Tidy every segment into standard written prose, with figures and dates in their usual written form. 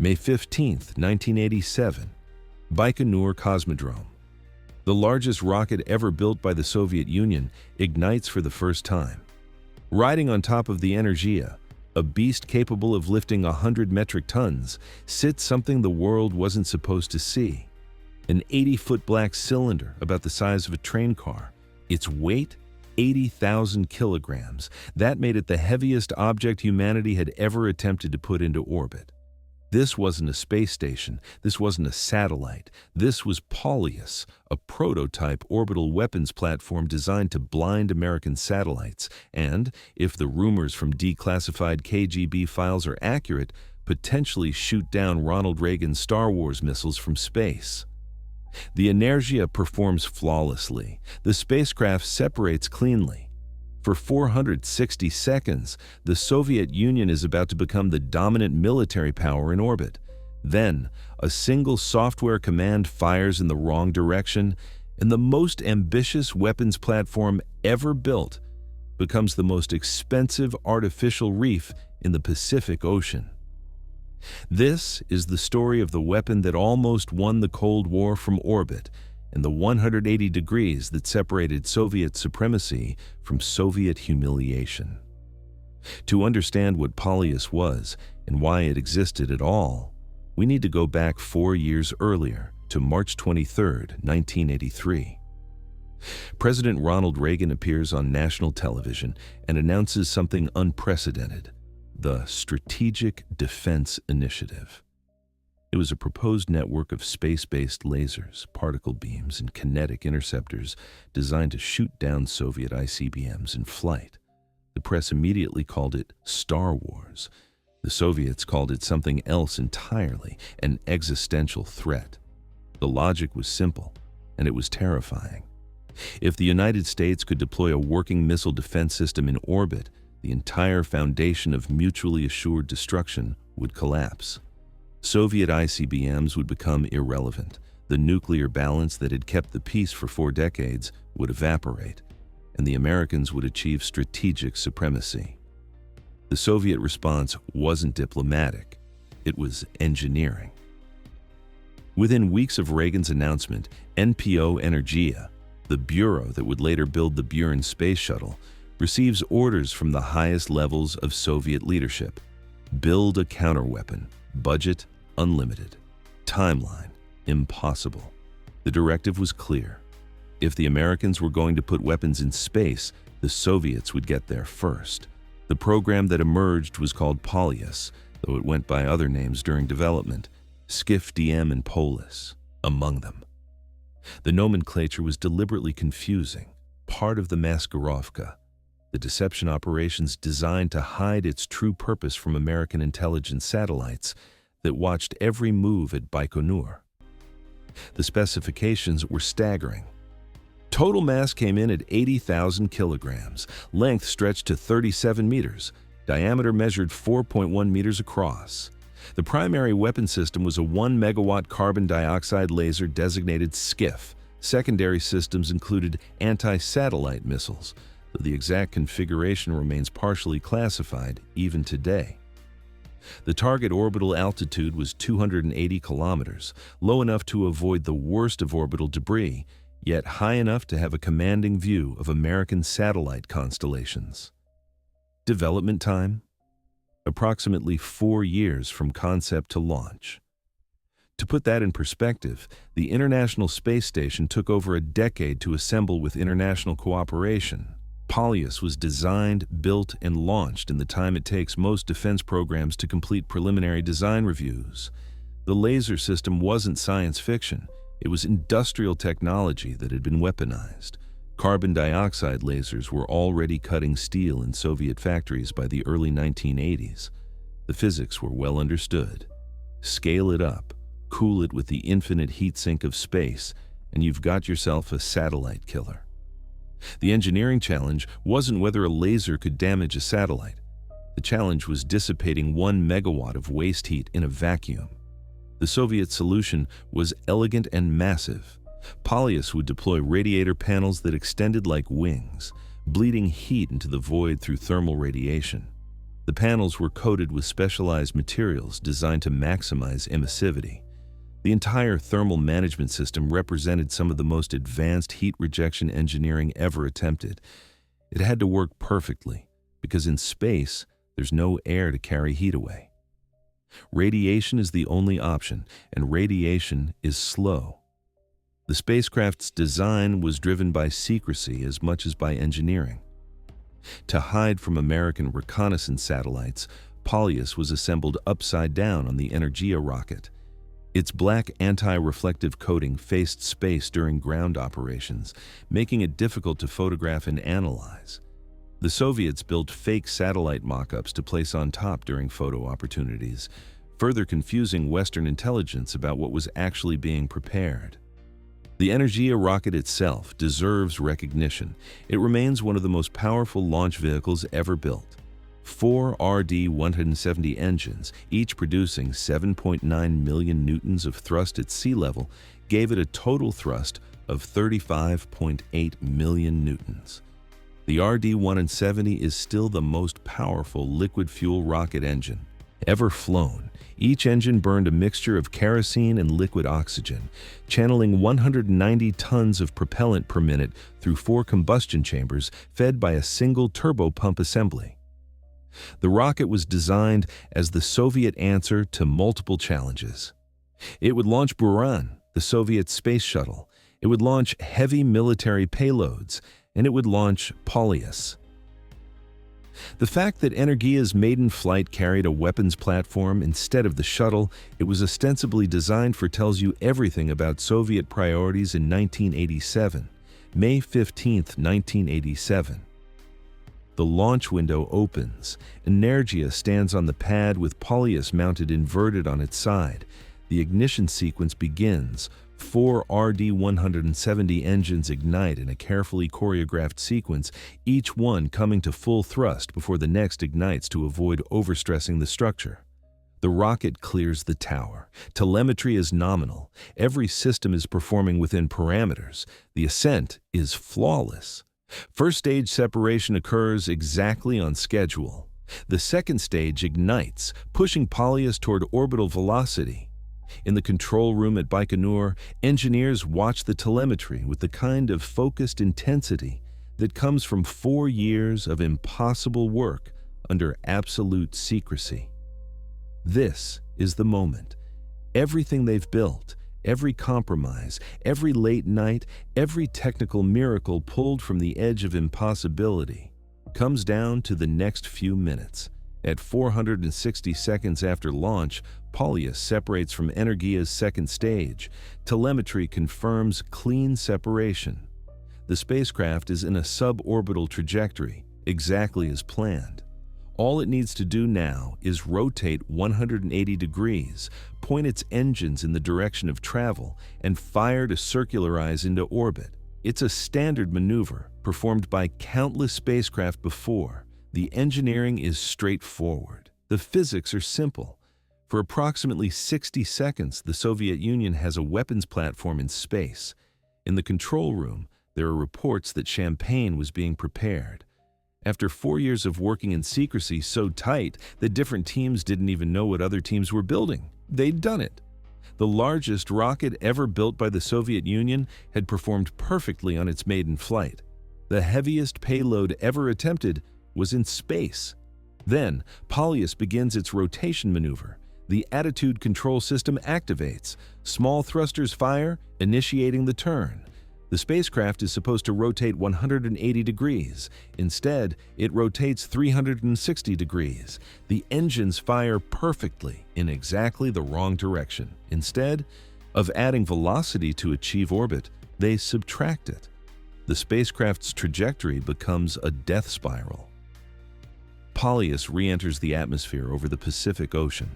May 15, 1987, Baikonur Cosmodrome. The largest rocket ever built by the Soviet Union ignites for the first time. Riding on top of the Energia, a beast capable of lifting 100 metric tons, sits something the world wasn't supposed to see. An 80-foot black cylinder about the size of a train car. Its weight, 80,000 kilograms. That made it the heaviest object humanity had ever attempted to put into orbit. This wasn't a space station. This wasn't a satellite. This was Polyus, a prototype orbital weapons platform designed to blind American satellites and, if the rumors from declassified KGB files are accurate, potentially shoot down Ronald Reagan's Star Wars missiles from space. The Energia performs flawlessly. The spacecraft separates cleanly. For 460 seconds, the Soviet Union is about to become the dominant military power in orbit. Then, a single software command fires in the wrong direction, and the most ambitious weapons platform ever built becomes the most expensive artificial reef in the Pacific Ocean. This is the story of the weapon that almost won the Cold War from orbit, and the 180 degrees that separated Soviet supremacy from Soviet humiliation. To understand what Polyus was and why it existed at all, we need to go back 4 years earlier to March 23, 1983. President Ronald Reagan appears on national television and announces something unprecedented: the Strategic Defense Initiative. It was a proposed network of space-based lasers, particle beams, and kinetic interceptors designed to shoot down Soviet ICBMs in flight. The press immediately called it Star Wars. The Soviets called it something else entirely, an existential threat. The logic was simple, and it was terrifying. If the United States could deploy a working missile defense system in orbit, the entire foundation of mutually assured destruction would collapse. Soviet ICBMs would become irrelevant. The nuclear balance that had kept the peace for 4 decades would evaporate, and the Americans would achieve strategic supremacy. The Soviet response wasn't diplomatic. It was engineering. Within weeks of Reagan's announcement, NPO Energia, the bureau that would later build the Buran space shuttle, receives orders from the highest levels of Soviet leadership. Build a counterweapon. Budget, unlimited. Timeline, impossible. The directive was clear. If the Americans were going to put weapons in space, the Soviets would get there first. The program that emerged was called Polyus, though it went by other names during development, Skiff DM and Polis, among them. The nomenclature was deliberately confusing, part of the Maskirovka, the deception operations designed to hide its true purpose from American intelligence satellites that watched every move at Baikonur. The specifications were staggering. Total mass came in at 80,000 kilograms, length stretched to 37 meters, diameter measured 4.1 meters across. The primary weapon system was a 1 megawatt carbon dioxide laser designated SCIF. Secondary systems included anti-satellite missiles, though the exact configuration remains partially classified even today. The target orbital altitude was 280 kilometers, low enough to avoid the worst of orbital debris, yet high enough to have a commanding view of American satellite constellations. Development time? Approximately 4 years from concept to launch. To put that in perspective, the International Space Station took over a decade to assemble with international cooperation. Polyus was designed, built, and launched in the time it takes most defense programs to complete preliminary design reviews. The laser system wasn't science fiction. It was industrial technology that had been weaponized. Carbon dioxide lasers were already cutting steel in Soviet factories by the early 1980s. The physics were well understood. Scale it up, cool it with the infinite heat sink of space, and you've got yourself a satellite killer. The engineering challenge wasn't whether a laser could damage a satellite. The challenge was dissipating 1 megawatt of waste heat in a vacuum. The Soviet solution was elegant and massive. Polyus would deploy radiator panels that extended like wings, bleeding heat into the void through thermal radiation. The panels were coated with specialized materials designed to maximize emissivity. The entire thermal management system represented some of the most advanced heat rejection engineering ever attempted. It had to work perfectly, because in space, there's no air to carry heat away. Radiation is the only option, and radiation is slow. The spacecraft's design was driven by secrecy as much as by engineering. To hide from American reconnaissance satellites, Polyus was assembled upside down on the Energia rocket. Its black anti-reflective coating faced space during ground operations, making it difficult to photograph and analyze. The Soviets built fake satellite mock-ups to place on top during photo opportunities, further confusing Western intelligence about what was actually being prepared. The Energia rocket itself deserves recognition. It remains one of the most powerful launch vehicles ever built. 4 RD-170 engines, each producing 7.9 million newtons of thrust at sea level, gave it a total thrust of 35.8 million newtons. The RD-170 is still the most powerful liquid fuel rocket engine ever flown. Each engine burned a mixture of kerosene and liquid oxygen, channeling 190 tons of propellant per minute through 4 combustion chambers fed by a single turbopump assembly. The rocket was designed as the Soviet answer to multiple challenges. It would launch Buran, the Soviet space shuttle. It would launch heavy military payloads, and it would launch Polyus. The fact that Energia's maiden flight carried a weapons platform instead of the shuttle it was ostensibly designed for tells you everything about Soviet priorities in 1987, May 15, 1987. The launch window opens. Energia stands on the pad with Polyus mounted inverted on its side. The ignition sequence begins. 4 RD-170 engines ignite in a carefully choreographed sequence, each one coming to full thrust before the next ignites to avoid overstressing the structure. The rocket clears the tower. Telemetry is nominal. Every system is performing within parameters. The ascent is flawless. First stage separation occurs exactly on schedule. The second stage ignites, pushing Polyus toward orbital velocity. In the control room at Baikonur, engineers watch the telemetry with the kind of focused intensity that comes from 4 years of impossible work under absolute secrecy. This is the moment. Everything they've built, every compromise, every late night, every technical miracle pulled from the edge of impossibility comes down to the next few minutes. At 460 seconds after launch, Polyus separates from Energia's second stage. Telemetry confirms clean separation. The spacecraft is in a suborbital trajectory, exactly as planned. All it needs to do now is rotate 180 degrees, point its engines in the direction of travel, and fire to circularize into orbit. It's a standard maneuver performed by countless spacecraft before. The engineering is straightforward. The physics are simple. For approximately 60 seconds, the Soviet Union has a weapons platform in space. In the control room, there are reports that champagne was being prepared. After 4 years of working in secrecy so tight that different teams didn't even know what other teams were building, they'd done it. The largest rocket ever built by the Soviet Union had performed perfectly on its maiden flight. The heaviest payload ever attempted was in space. Then, Polyus begins its rotation maneuver. The attitude control system activates. Small thrusters fire, initiating the turn. The spacecraft is supposed to rotate 180 degrees. Instead, it rotates 360 degrees. The engines fire perfectly in exactly the wrong direction. Instead of adding velocity to achieve orbit, they subtract it. The spacecraft's trajectory becomes a death spiral. Polyus re-enters the atmosphere over the Pacific Ocean.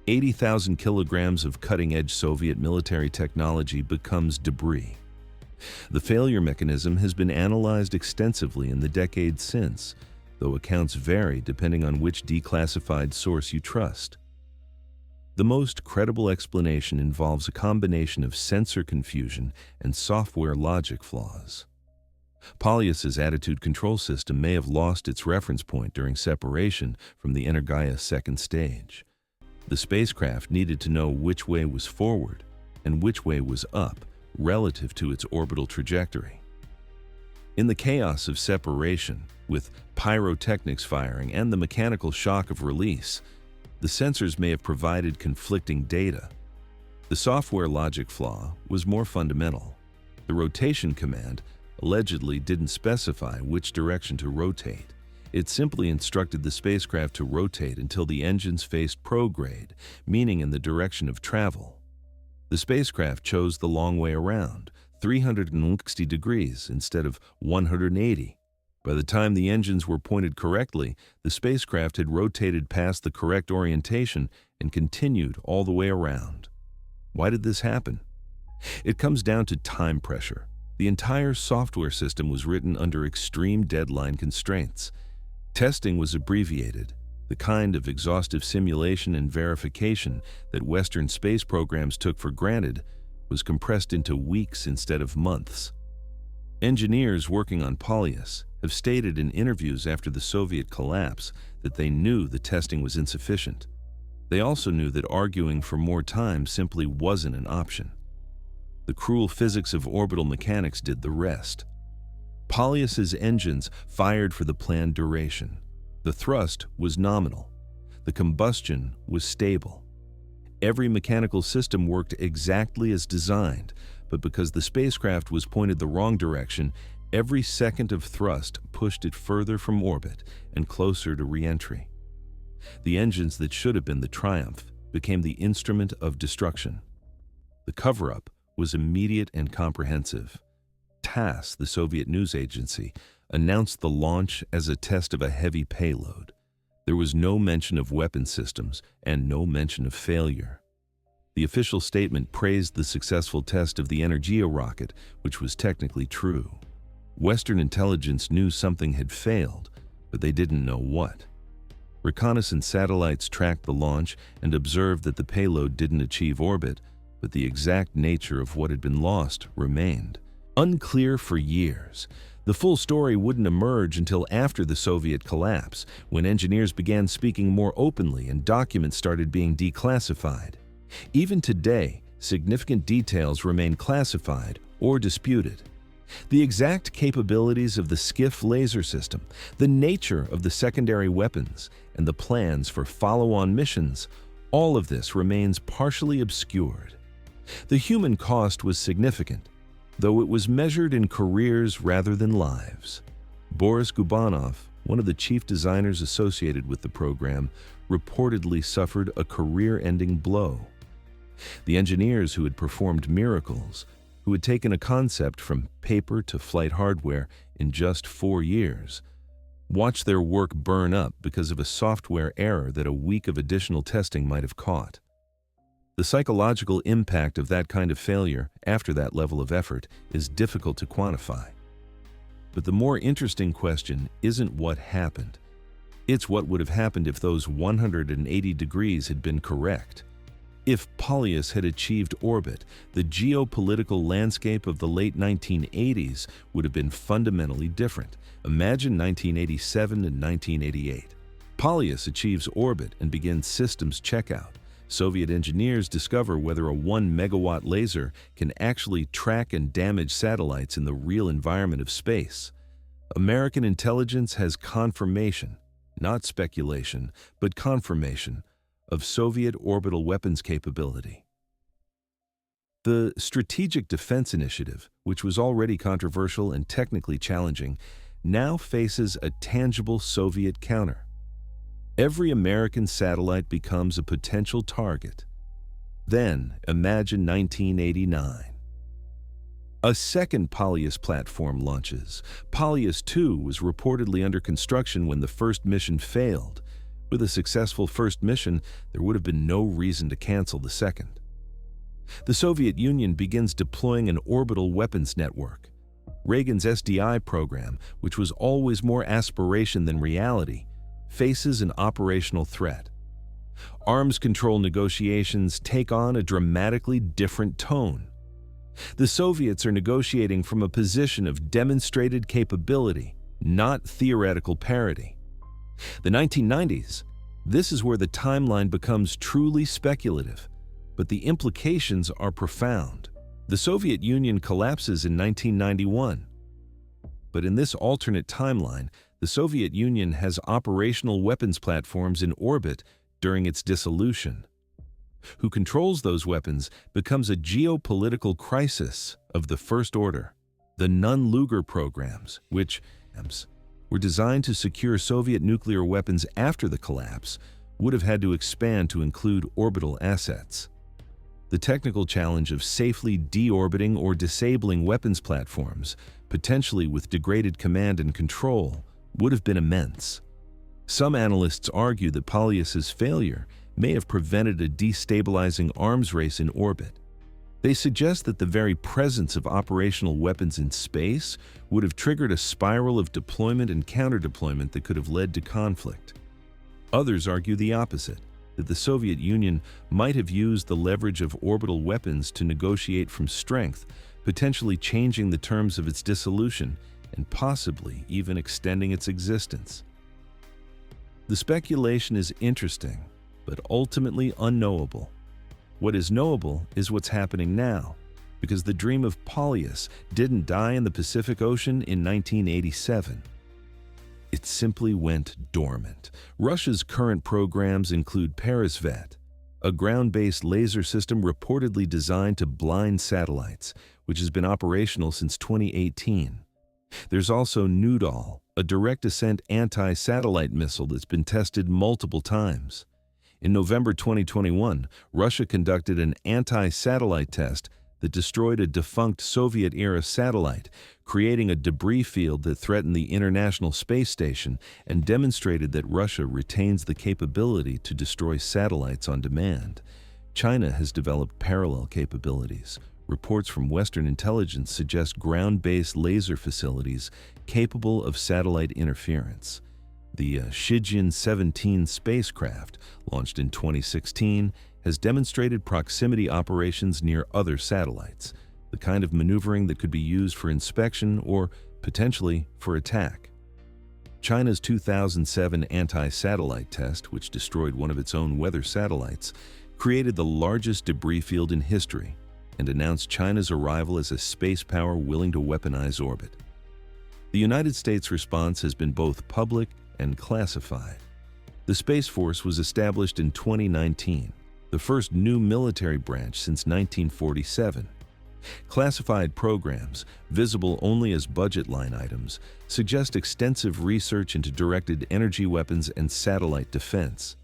80,000 kilograms of cutting-edge Soviet military technology becomes debris. The failure mechanism has been analyzed extensively in the decades since, though accounts vary depending on which declassified source you trust. The most credible explanation involves a combination of sensor confusion and software logic flaws. Polyus's attitude control system may have lost its reference point during separation from the Energia second stage. The spacecraft needed to know which way was forward and which way was up relative to its orbital trajectory. In the chaos of separation, with pyrotechnics firing and the mechanical shock of release, the sensors may have provided conflicting data. The software logic flaw was more fundamental. The rotation command allegedly didn't specify which direction to rotate. It simply instructed the spacecraft to rotate until the engines faced prograde, meaning in the direction of travel. The spacecraft chose the long way around, 360 degrees instead of 180. By the time the engines were pointed correctly, the spacecraft had rotated past the correct orientation and continued all the way around. Why did this happen? It comes down to time pressure. The entire software system was written under extreme deadline constraints. Testing was abbreviated. The kind of exhaustive simulation and verification that Western space programs took for granted was compressed into weeks instead of months. Engineers working on Polyus have stated in interviews after the Soviet collapse that they knew the testing was insufficient. They also knew that arguing for more time simply wasn't an option. The cruel physics of orbital mechanics did the rest. Polyus's engines fired for the planned duration. The thrust was nominal. The combustion was stable. Every mechanical system worked exactly as designed, but because the spacecraft was pointed the wrong direction, every second of thrust pushed it further from orbit and closer to re-entry. The engines that should have been the triumph became the instrument of destruction. The cover-up was immediate and comprehensive. TASS, the Soviet news agency, announced the launch as a test of a heavy payload. There was no mention of weapon systems and no mention of failure. The official statement praised the successful test of the Energia rocket, which was technically true. Western intelligence knew something had failed, but they didn't know what. Reconnaissance satellites tracked the launch and observed that the payload didn't achieve orbit, but the exact nature of what had been lost remained. Unclear for years, the full story wouldn't emerge until after the Soviet collapse, when engineers began speaking more openly and documents started being declassified. Even today, significant details remain classified or disputed. The exact capabilities of the SCIF laser system, the nature of the secondary weapons, and the plans for follow-on missions, all of this remains partially obscured. The human cost was significant, though it was measured in careers rather than lives. Boris Gubanov, one of the chief designers associated with the program, reportedly suffered a career-ending blow. The engineers who had performed miracles, who had taken a concept from paper to flight hardware in just 4 years, watched their work burn up because of a software error that a week of additional testing might have caught. The psychological impact of that kind of failure after that level of effort is difficult to quantify. But the more interesting question isn't what happened. It's what would have happened if those 180 degrees had been correct. If Polyus had achieved orbit, the geopolitical landscape of the late 1980s would have been fundamentally different. Imagine 1987 and 1988. Polyus achieves orbit and begins systems checkout. Soviet engineers discover whether a 1 megawatt laser can actually track and damage satellites in the real environment of space. American intelligence has confirmation, not speculation, but confirmation, of Soviet orbital weapons capability. The Strategic Defense Initiative, which was already controversial and technically challenging, now faces a tangible Soviet counter. Every American satellite becomes a potential target. Then, imagine 1989. A second Polyus platform launches. Polyus 2 was reportedly under construction when the first mission failed. With a successful first mission, there would have been no reason to cancel the second. The Soviet Union begins deploying an orbital weapons network. Reagan's SDI program, which was always more aspiration than reality, faces an operational threat. Arms control negotiations take on a dramatically different tone. The Soviets are negotiating from a position of demonstrated capability, not theoretical parity. The 1990s, this is where the timeline becomes truly speculative, but the implications are profound. The Soviet Union collapses in 1991. But in this alternate timeline, the Soviet Union has operational weapons platforms in orbit during its dissolution. Who controls those weapons becomes a geopolitical crisis of the first order. The Nunn-Lugar programs, which were designed to secure Soviet nuclear weapons after the collapse, would have had to expand to include orbital assets. The technical challenge of safely deorbiting or disabling weapons platforms, potentially with degraded command and control, would have been immense. Some analysts argue that Polyus's failure may have prevented a destabilizing arms race in orbit. They suggest that the very presence of operational weapons in space would have triggered a spiral of deployment and counter-deployment that could have led to conflict. Others argue the opposite, that the Soviet Union might have used the leverage of orbital weapons to negotiate from strength, potentially changing the terms of its dissolution and possibly even extending its existence. The speculation is interesting, but ultimately unknowable. What is knowable is what's happening now, because the dream of Polyus didn't die in the Pacific Ocean in 1987. It simply went dormant. Russia's current programs include Peresvet, a ground-based laser system reportedly designed to blind satellites, which has been operational since 2018. There's also Noodle, a direct-ascent anti-satellite missile that's been tested multiple times. In November 2021, Russia conducted an anti-satellite test that destroyed a defunct Soviet-era satellite, creating a debris field that threatened the International Space Station and demonstrated that Russia retains the capability to destroy satellites on demand. China has developed parallel capabilities. Reports from Western intelligence suggest ground-based laser facilities capable of satellite interference. The Shijin-17 spacecraft, launched in 2016, has demonstrated proximity operations near other satellites, the kind of maneuvering that could be used for inspection or, potentially, for attack. China's 2007 anti-satellite test, which destroyed one of its own weather satellites, created the largest debris field in history and announced China's arrival as a space power willing to weaponize orbit. The United States' response has been both public and classified. The Space Force was established in 2019, the first new military branch since 1947. Classified programs, visible only as budget line items, suggest extensive research into directed energy weapons and satellite defense.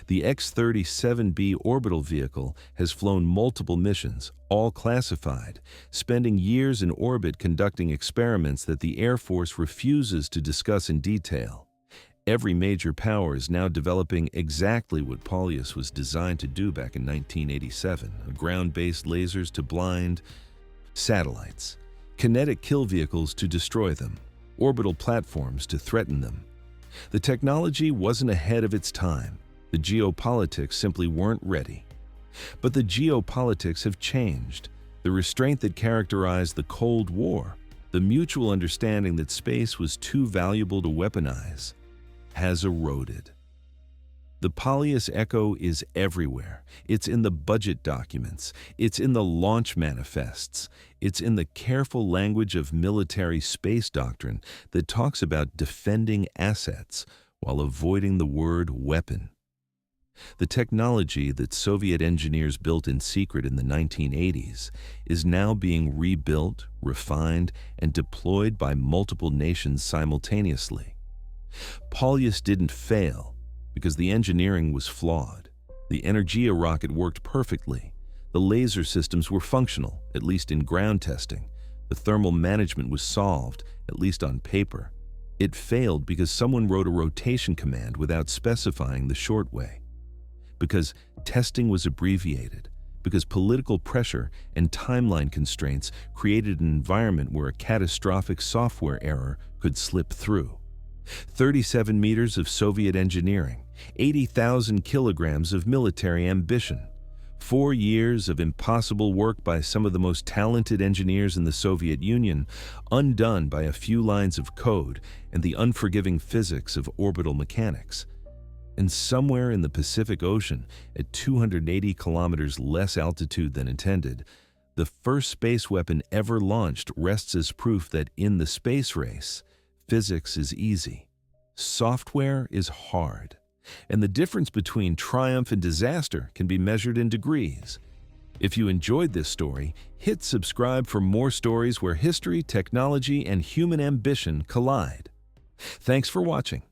The X-37B orbital vehicle has flown multiple missions, all classified, spending years in orbit conducting experiments that the Air Force refuses to discuss in detail. Every major power is now developing exactly what Polyus was designed to do back in 1987, ground-based lasers to blind satellites, kinetic kill vehicles to destroy them, orbital platforms to threaten them. The technology wasn't ahead of its time. The geopolitics simply weren't ready. But the geopolitics have changed. The restraint that characterized the Cold War, the mutual understanding that space was too valuable to weaponize, has eroded. The Polyus echo is everywhere. It's in the budget documents. It's in the launch manifests. It's in the careful language of military space doctrine that talks about defending assets while avoiding the word weapon. The technology that Soviet engineers built in secret in the 1980s is now being rebuilt, refined, and deployed by multiple nations simultaneously. Polyus didn't fail because the engineering was flawed. The Energia rocket worked perfectly. The laser systems were functional, at least in ground testing. The thermal management was solved, at least on paper. It failed because someone wrote a rotation command without specifying the short way. Because testing was abbreviated. Because political pressure and timeline constraints created an environment where a catastrophic software error could slip through. 37 meters of Soviet engineering, 80,000 kilograms of military ambition, 4 years of impossible work by some of the most talented engineers in the Soviet Union, undone by a few lines of code and the unforgiving physics of orbital mechanics. And somewhere in the Pacific Ocean, at 280 kilometers less altitude than intended, the first space weapon ever launched rests as proof that in the space race, physics is easy. Software is hard. And the difference between triumph and disaster can be measured in degrees. If you enjoyed this story, hit subscribe for more stories where history, technology, and human ambition collide. Thanks for watching.